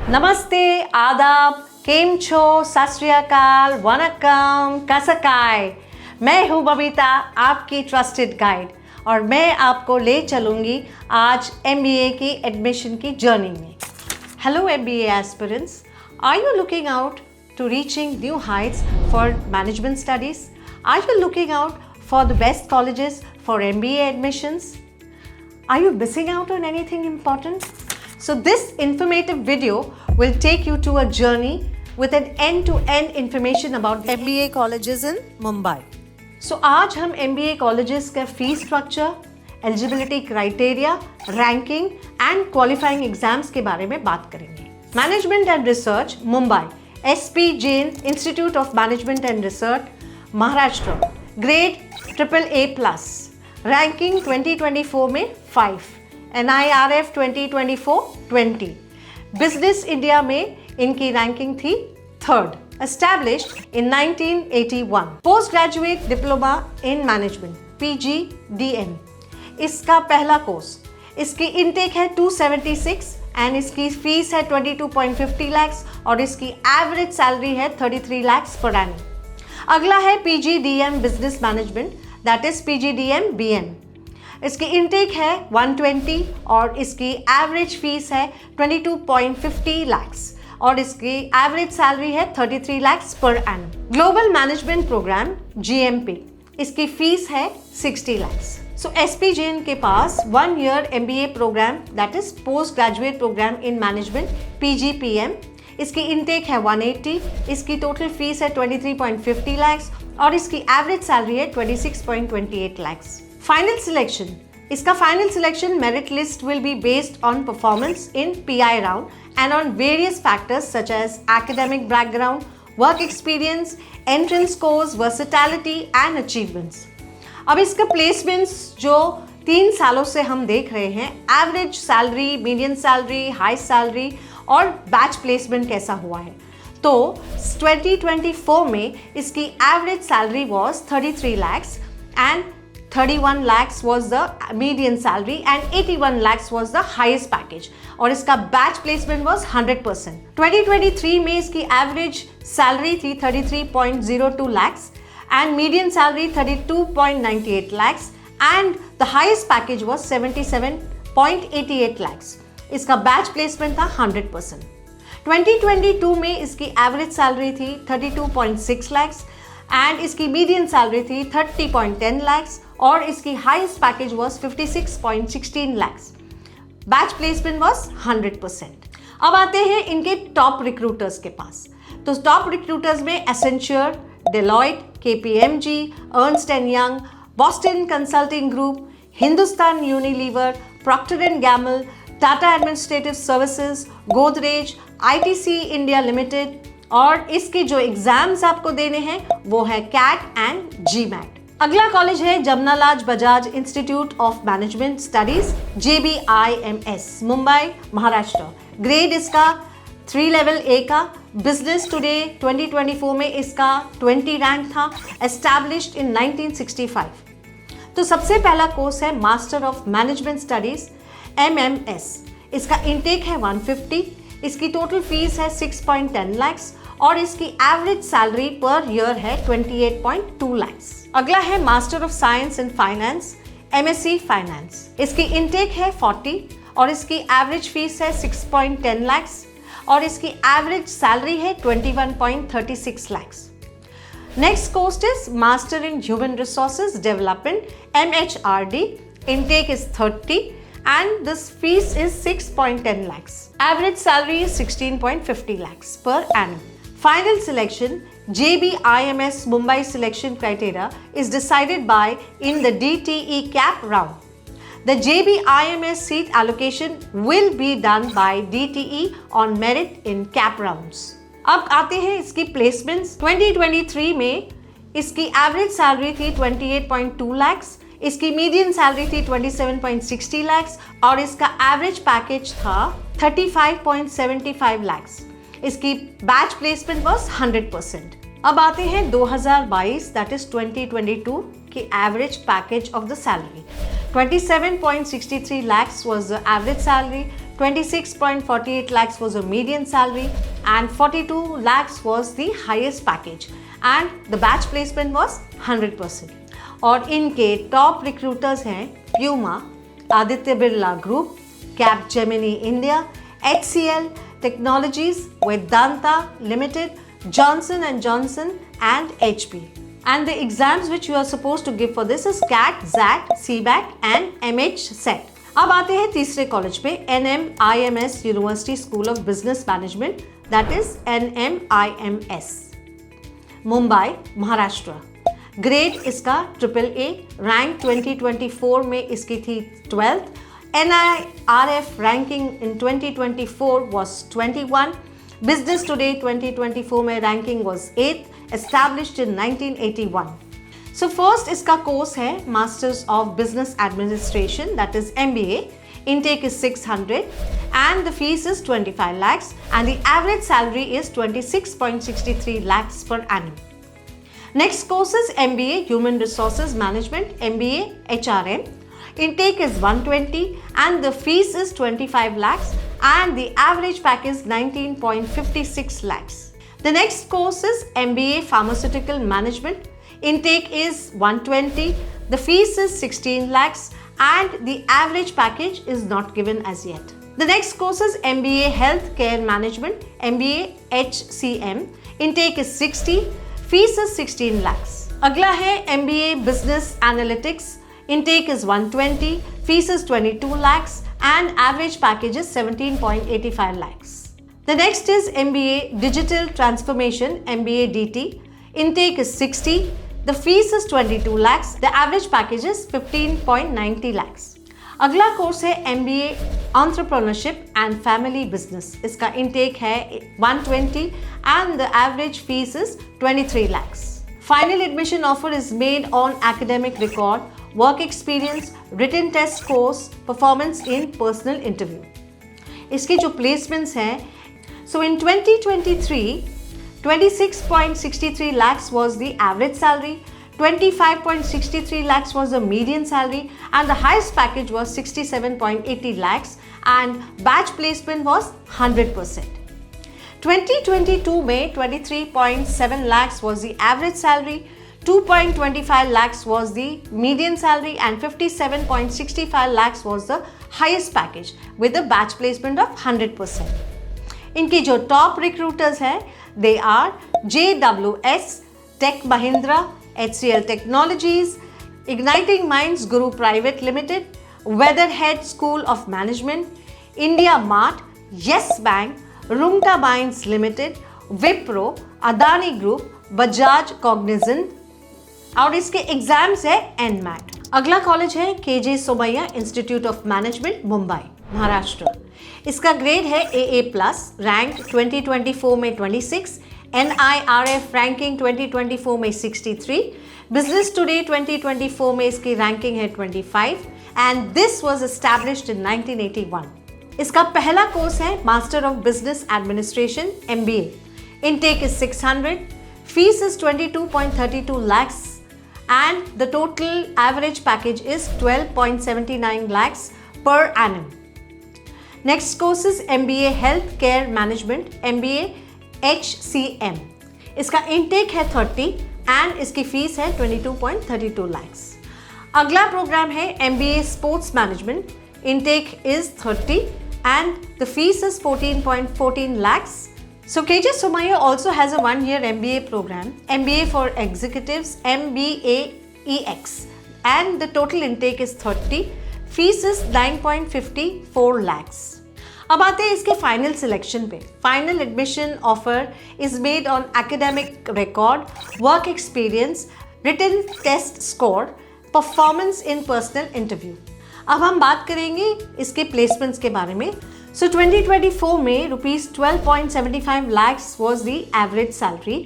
नमस्ते, आदाब, केम छो, सत श्री अकाल, वनक्कम, कसकाय। मैं हूँ बबीता, आपकी ट्रस्टेड गाइड, और मैं आपको ले चलूँगी आज MBA की एडमिशन की जर्नी में। Hello MBA aspirants, are you looking out to reaching new heights for management studies? Are you looking out for the best colleges for MBA admissions? Are you missing out on anything important? So this informative video will take you to a journey with an end-to-end information about MBA colleges in Mumbai. So आज हम MBA colleges का fee structure, eligibility criteria, ranking and qualifying exams के बारे में बात करेंगे। Management and Research, Mumbai, SP Jain Institute of Management and Research, Maharashtra, grade AAA+, ranking 2024 में 5, NIRF 2024 20, Business India में इनकी रैंकिंग थी 3rd, established in 1981, Postgraduate Diploma in Management, PGDM, इसका पहला कोर्स, इसकी इनटेक है 276 एंड इसकी फीस है 22.50 lakhs और इसकी एवरेज सैलरी है 33 lakhs पर एनम। अगला है PGDM business management, that is PGDM BM, इसकी इनटेक है 120 और इसकी एवरेज फीस है 22.50 lakhs और इसकी एवरेज सैलरी है 33 lakhs पर एनम। ग्लोबल मैनेजमेंट प्रोग्राम GMP, इसकी फीस है 60 lakhs। So SP Jain के पास 1 year MBA program, that is post graduate program in management, PGPM, इसकी इनटेक है 180, इसकी टोटल फीस है 23.50 lakhs और इसकी एवरेज सैलरी है 26.28 lakhs। फाइनल सिलेक्शन, इसका final selection merit list will be based on performance in PI round and on various factors such as academic background, work experience, entrance scores, versatility and achievements. अब इसका placements जो 3 सालों से हम देख रहे हैं, average salary, median salary, high salary और बैच प्लेसमेंट कैसा हुआ है, तो 2024 में इसकी average salary was 33 lakhs and 31 lakhs was the median salary and 81 lakhs was the highest package और इसका बैच प्लेसमेंट वाज 100%। 2023 में इसकी एवरेज सैलरी थी 33.02 lakhs and median salary 32.98 lakhs and the highest package was 77.88 lakhs. इसका batch placement था 100%। 2022 में इसकी average salary थी 32.6 lakhs and इसकी मीडियन सैलरी थी 30.10 lakhs और इसकी highest package was 56.16 lakhs. Batch placement was 100%। अब आते हैं इनके टॉप रिक्रूटर्स के पास। तो टॉप रिक्रूटर्स में Accenture, Deloitte, KPMG, Ernst & Young, Boston Consulting Group, Hindustan Unilever, Procter & Gamble, Tata Administrative Services, Godrej, ITC India Limited और इसके जो एग्जाम्स आपको देने हैं वो है CAT एंड GMAT। अगला कॉलेज है Jamnalal Bajaj institute of management studies, JBIMS, Mumbai, Maharashtra. Grade इसका 3 level A का, बिजनेस टुडे 2024 में इसका 20 रैंक था, एस्टैब्लिश्ड इन 1965। तो सबसे पहला कोर्स है master of management studies MMS, इसका इनटेक है 150, इसकी टोटल फीस है 6.10 lakhs और इसकी एवरेज सैलरी पर ईयर है 28.2 lakhs। अगला है master of science in finance MSc finance, इसकी इनटेक है 40 और इसकी एवरेज फीस है 6.10 lakhs और इसकी एवरेज सैलरी है 21.36 lakhs। Next course is master in human resources development MHRD, intake is 30 and this fees is 6.10 lakhs। Average salary is 16.50 lakhs पर annum. Final selection JBIMS Mumbai selection criteria is decided by in the DTE cap round. The JBIMS seat allocation will be done by DTE on merit in cap rounds. अब आते हैं इसकी placements. 2023 में इसकी average salary थी 28.2 lakhs, इसकी median salary थी 27.60 lakhs और इसका एवरेज पैकेज था 35.75 lakhs। इसकी बैच प्लेसमेंट वाज 100%। अब आते हैं 2022 दैट इज 2022 की average package of the salary. 27.63 lakhs was the average salary, 26.48 lakhs was a median salary and 42 lakhs was the highest package and the batch placement was 100%. और इनके top recruiters हैं Puma, Aditya Birla group, Capgemini India, HCL Technologies, Vedanta Limited, Johnson & Johnson and HP. And the exams which you are supposed to give for this is CAT, ZAT, CBAT and MH-SET. अब आते हैं तीसरे college पे, NMIMS university school of business management, that is NMIMS, Mumbai, Maharashtra. Grade इसका AAA, rank 2024 में इसकी थी 12th, NIRF ranking in 2024 was 21, Business Today 2024 में ranking was 8th, established in 1981. So first इसका कोर्स है Masters of Business Administration, that is MBA. Intake is 600 and the fees is 25 lakhs and the average salary is 26.63 lakhs per annum. Next course is MBA Human Resources Management, MBA HRM. Intake is 120 and the fees is 25 lakhs and the average package is 19.56 lakhs. The next course is MBA Pharmaceutical Management. Intake is 120, the fees is 16 lakhs and the average package is not given as yet. The next course is MBA Healthcare Management, MBA HCM. Intake is 60, fees is 16 lakhs. अगला है MBA Business Analytics. Intake is 120, fees is 22 lakhs and average package is 17.85 lakhs. The next is MBA Digital Transformation, MBA DT. Intake is 60, the fees is 22 lakhs, the average package is 15.90 lakhs. अगला course है MBA Entrepreneurship and Family Business. इसका intake है 120 and the average fees is 23 lakhs. Final admission offer is made on academic record, work experience, written test course, performance in personal interview. इसके जो placements हैं, so in 2023, 26.63 lakhs was the average salary, 25.63 lakhs was the median salary and the highest package was 67.80 lakhs and batch placement was 100%. 2022 में 23.7 lakhs was the average salary, 2.25 lakhs was the median salary and 57.65 lakhs was the highest package with a batch placement of 100%. इनके जो top recruiters हैं they are JWS, Tech Mahindra, HCL Technologies, Igniting Minds Guru Private Limited, Weatherhead School of Management, India Mart, Yes Bank, Rumta Mines Limited, Wipro, Adani Group, Bajaj Cognizant और इसके exams है NMAT. अगला college है KJ Somaiya institute of management, Mumbai, Maharashtra. इसका grade है AA+, rank 2024 में 26, NIRF ranking 2024 में 63, business today 2024 में इसकी रैंकिंग है 25 and this was established in 1981. इसका पहला कोर्स है master of business administration, MBA. Intake is 600, fees is 22.32 lakhs and the total average package is 12.79 lakhs per annum. Next course is MBA Healthcare Management, MBA HCM. इसका intake है 30 and इसकी fees है 22.32 lakhs. अगला programme है MBA Sports Management. Intake is 30 and the fees is 14.14 lakhs. So KJ Somaiya also has a 1-year MBA program, MBA for Executives, MBA EX, and the total intake is 30. Fees is 9.54 lakhs. अब आते हैं इसके final selection पे. Final admission offer is made on academic record, work experience, written test score, performance in personal interview. अब हम बात करेंगे इसके प्लेसमेंट्स के बारे में. So 2024 में ₹12.75 lakhs was the average salary,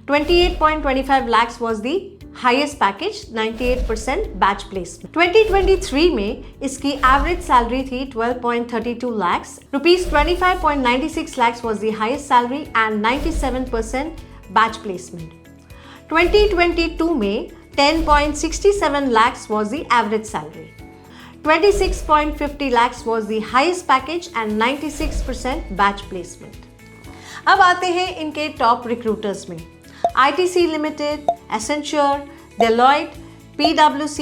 28.25 lakhs was the highest package, 98% batch placement. 2023 में इसकी average salary थी 12.32 lakhs, ₹25.96 lakhs was the highest salary and 97% batch placement. 2022 में 10.67 lakhs was the average salary. 26.50 lakhs was the highest package and 96% batch placement. अब आते हैं इनके top recruiters में। ITC limited, Accenture, Deloitte, PwC,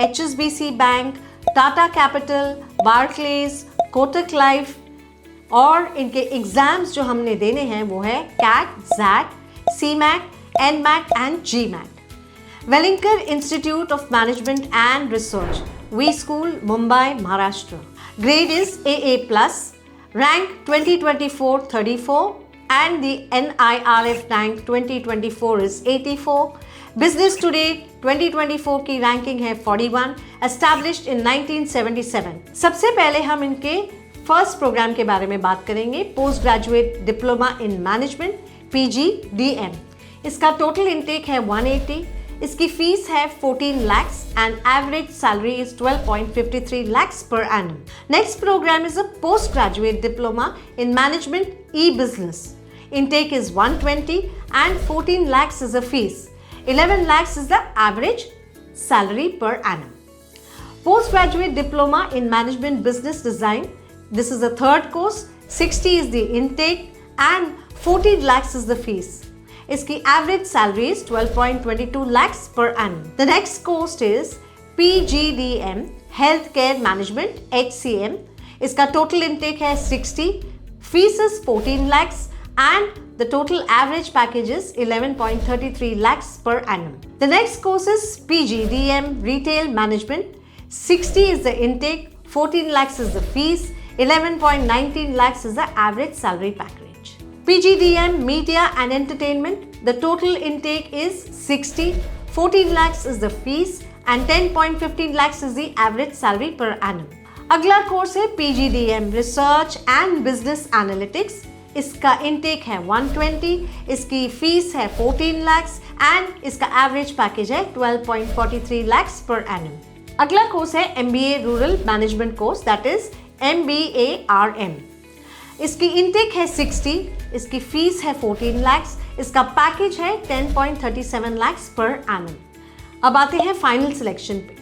HSBC bank, Tata capital, Barclays, Kotak life, और इनके exams जो हमने देने हैं वो है CAT, XAT, CMAT, NMAT and GMAT। Welingkar institute of management and research, वी school, Mumbai, Maharashtra. Grade is AA+, rank 2024 34 and the NIRF rank 2024 is 84. Business Today 2024 की रैंकिंग है 41, established in 1977। सबसे पहले हम इनके फर्स्ट प्रोग्राम के बारे में बात करेंगे, post graduate diploma in management PGDM। इसका टोटल इनटेक है 180, इसकी फीस है 14 lakhs and average salary is 12.53 lakhs per annum. Next program is a postgraduate diploma in management e-business. Intake is 120 and 14 lakhs is the fees. 11 lakhs is the average salary per annum. Postgraduate diploma in management business design. This is the third course. 60 is the intake and 14 lakhs is the fees. इसकी average salary is 12.22 lakhs per annum. The next course is PGDM Healthcare Management HCM. इसका total intake है 60, fees is 14 lakhs and the total average package is 11.33 lakhs per annum. The next course is PGDM Retail Management. 60 is the intake, 14 lakhs is the fees, 11.19 lakhs is the average salary package. PGDM Media and Entertainment, the total intake is 60, 14 lakhs is the fees and 10.15 lakhs is the average salary per annum. अगला course है PGDM Research and Business Analytics. इसका intake है 120, इसकी fees है 14 lakhs and इसका average package है 12.43 lakhs per annum. अगला course है MBA rural management course, that is MBA-RM। इसकी इनटेक है 60, इसकी फीस है 14 lakhs, इसका पैकेज है 10.37 lakhs per annum. अब आते हैं फाइनल सिलेक्शन पे।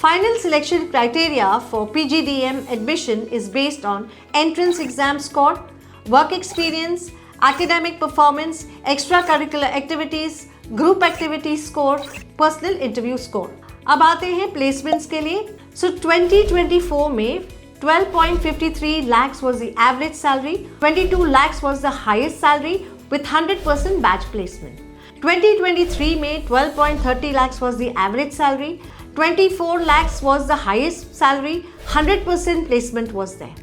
Final selection criteria for PGDM admission is based on entrance exam score, work experience, academic performance, extracurricular activities, group activity score, personal interview score. अब आते हैं placements के लिए। So 2024 में 12.53 lakhs was the average salary, 22 lakhs was the highest salary with 100% batch placement. 2023 में 12.30 lakhs was the average salary, 24 lakhs was the highest salary, 100% placement was there.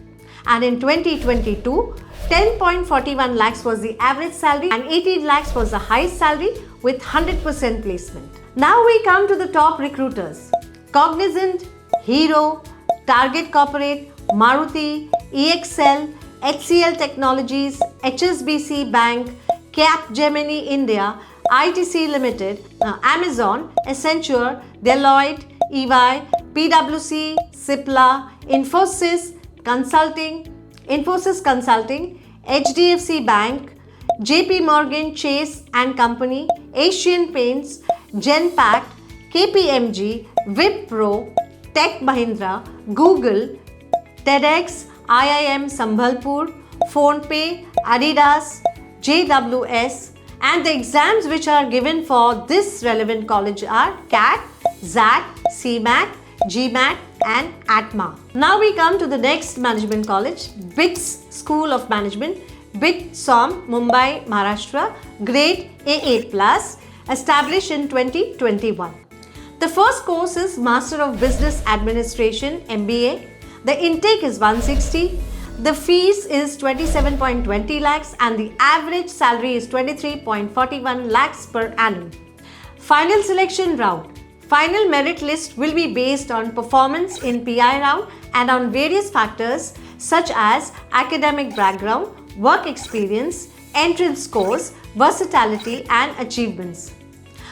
And in 2022, 10.41 lakhs was the average salary and 18 lakhs was the highest salary with 100% placement. Now we come to the top recruiters. Cognizant, Hero, Target Corporate, Maruti, EXL, HCL Technologies, HSBC Bank, Capgemini India, ITC Limited, Amazon, Accenture, Deloitte, EY, PwC, Cipla, Infosys Consulting, HDFC Bank, JP Morgan Chase and Company, Asian Paints, Genpact, KPMG, Wipro, Tech Mahindra, Google, TEDx, IIM Sambhalpur, PhonePe, Adidas, JWS, and the exams which are given for this relevant college are CAT, ZAT, CMAT, GMAT and ATMA. Now we come to the next management college, BITS School of Management, BITSOM, Mumbai, Maharashtra, grade AA+, established in 2021. The first course is Master of Business Administration, MBA. The intake is 160. The fees is 27.20 lakhs and the average salary is 23.41 lakhs per annum. Final selection round. Final merit list will be based on performance in PI round and on various factors such as academic background, work experience, entrance scores, versatility and achievements.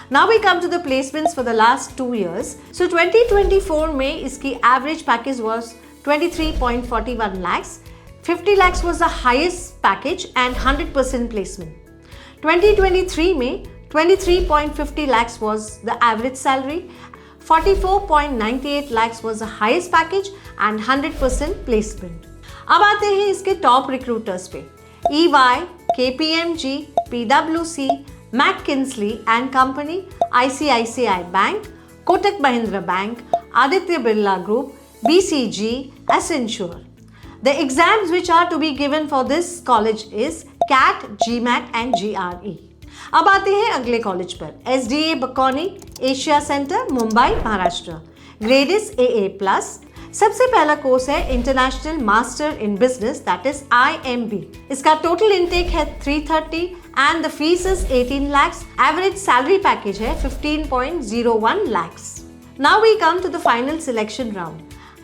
Now we come to the placements for the last 2 years. So 2024 में इसकी average package was 23.41 lakhs, 50 lakhs was the highest package and 100% placement. 2023 में 23.50 lakhs was the average salary, 44.98 lakhs was the highest package and 100% placement. अब आते हैं इसके top recruiters पे. EY, KPMG, PwC, McKinsey and Company, ICICI Bank, Kotak Mahindra Bank, Aditya Birla Group, BCG, Accenture. The exams which are to be given for this college is CAT, GMAT and GRE. अब आते हैं अगले college पर. SDA Bocconi, Asia centre, Mumbai, Maharashtra. Grade is AA+. सबसे पहला course है international master in business, that is IMB. इसका total intake है 330 and the fees is 18 lakhs. Average salary package है 15.01 lakhs. Now we come to the final selection round.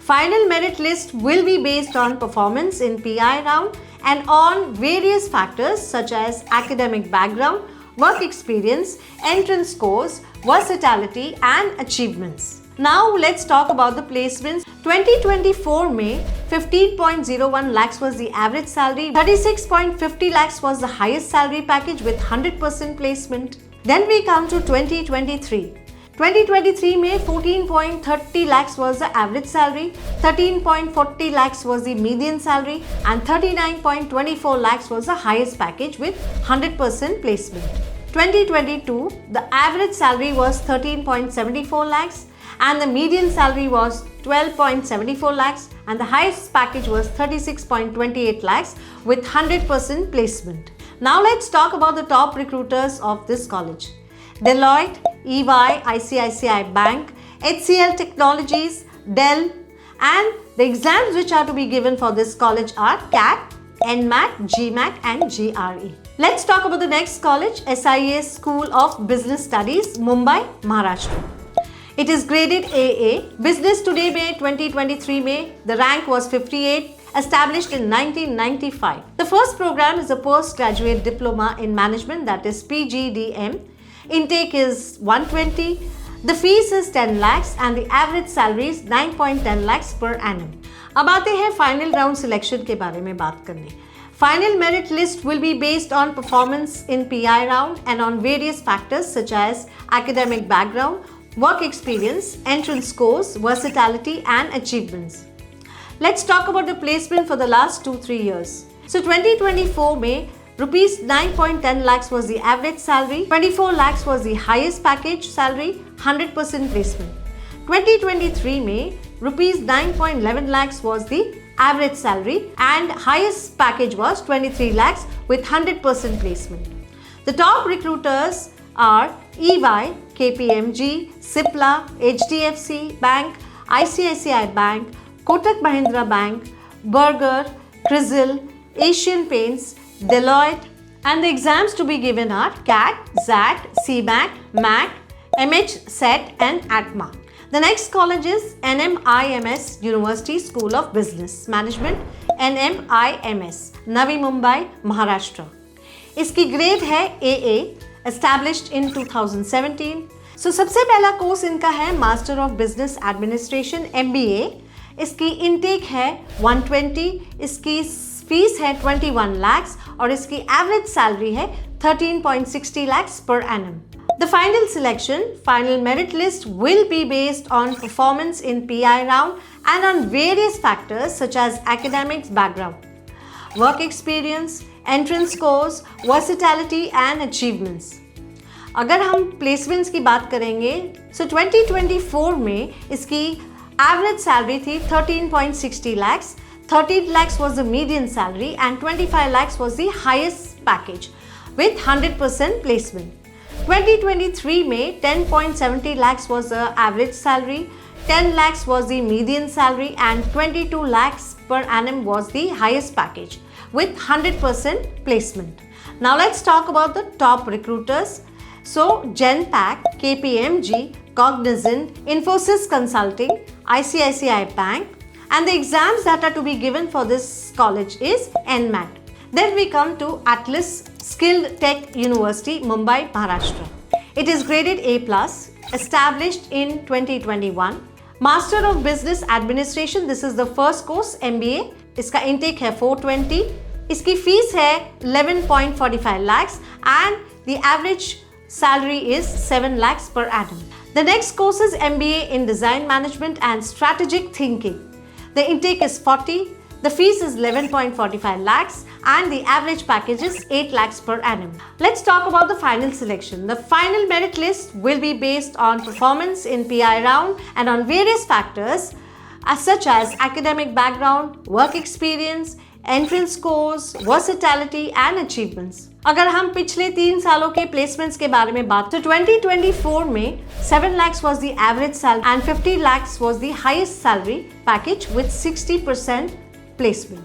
Final merit list will be based on performance in PI round and on various factors such as academic background, work experience, entrance scores, versatility and achievements. Now let's talk about the placements. 2024 में 15.01 lakhs was the average salary, 36.50 lakhs was the highest salary package with 100% placement. Then we come to 2023. 2023 में 14.30 lakhs was the average salary, 13.40 lakhs was the median salary and 39.24 lakhs was the highest package with 100% placement. 2022, the average salary was 13.74 lakhs and the median salary was 12.74 lakhs and the highest package was 36.28 lakhs with 100% placement. Now let's talk about the top recruiters of this college. Deloitte, EY, ICICI Bank, HCL Technologies, Dell, and the exams which are to be given for this college are CAT, NMAT, GMAT and GRE. Let's talk about the next college, SIS School of Business Studies, Mumbai, Maharashtra. It is graded AA. Business Today में 2023 में the rank was 58, established in 1995. The first program is a postgraduate diploma in management, that is PGDM. Intake is 120. The fees is 10 lakhs and the average salary is 9.10 lakhs per annum. अब आते हैं final round selection के बारे में बात करने. Final merit list will be based on performance in PI round and on various factors such as academic background, work experience, entrance scores, versatility and achievements. Let's talk about the placement for the last 2-3 years. So 2024 में Rupees 9.10 lakhs was the average salary, 24 lakhs was the highest package salary, 100% placement. 2023 में Rupees 9.11 lakhs was the average salary and highest package was 23 lakhs with 100% placement. The top recruiters are EY, KPMG, Cipla, HDFC Bank, ICICI Bank, Kotak Mahindra Bank, Berger, Crisil, Asian Paints, Deloitte, and the exams to be given are CAT, XAT, CBAT, MAT, MHSET and ATMA. The next college is NMIMS University School of Business Management, NMIMS, Navi Mumbai, Maharashtra. इसकी grade है AA, established in 2017. So सबसे पहला course इनका है master of business administration MBA. इसकी intake है 120, इसकी fees है 21 lakhs और इसकी एवरेज सैलरी है 13.60 lakhs per annum. The final selection, final merit list will be based on performance in PI round and on various factors such as academics background, work experience, entrance scores, versatility and achievements. अगर हम placements की बात करेंगे, so 2024 में इसकी average salary थी 13.60 lakhs, 13 lakhs was the median salary and 25 lakhs was the highest package with 100% placement. 2023 में 10.70 lakhs was the average salary, 10 lakhs was the median salary and 22 lakhs per annum was the highest package with 100% placement. Now let's talk about the top recruiters. So Genpact, KPMG, Cognizant, Infosys Consulting, ICICI Bank, and the exams that are to be given for this college is NMAT. Then we come to Atlas Skilled Tech University, Mumbai, Maharashtra. It is graded A+, established in 2021. Master of Business Administration, this is the first course, MBA. इसका intake है 420. इसकी fees है 11.45 lakhs and the average salary is 7 lakhs per annum. The next course is MBA in Design Management and Strategic Thinking. The intake is 40, the fees is 11.45 lakhs and the average package is 8 lakhs per annum. Let's talk about the final selection. The final merit list will be based on performance in PI round and on various factors such as academic background, work experience, entrance scores, versatility and achievements. अगर हम पिछले 3 सालों के placements के बारे में बात तो 2024 में 7 lakhs was the average salary and 50 lakhs was the highest salary package with 60% placement.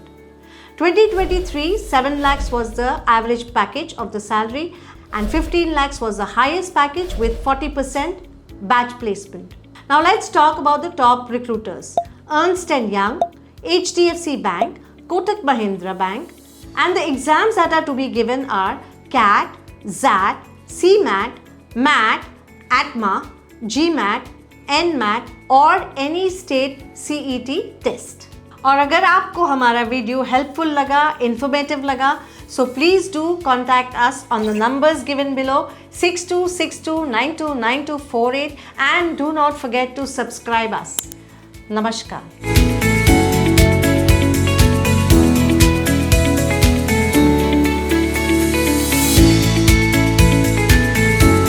2023 7 lakhs was the average package of the salary and 15 lakhs was the highest package with 40% batch placement. Now let's talk about the top recruiters. Ernst & Young, HDFC Bank, Kotak Mahindra Bank, and the exams that are to be given are CAT, XAT, CMAT, MAT, ATMA, GMAT, NMAT और any state CET test. और अगर आपको हमारा video helpful लगा, informative लगा, so please do contact us on the numbers given below 6262929248 and do not forget to subscribe us. Namaskar.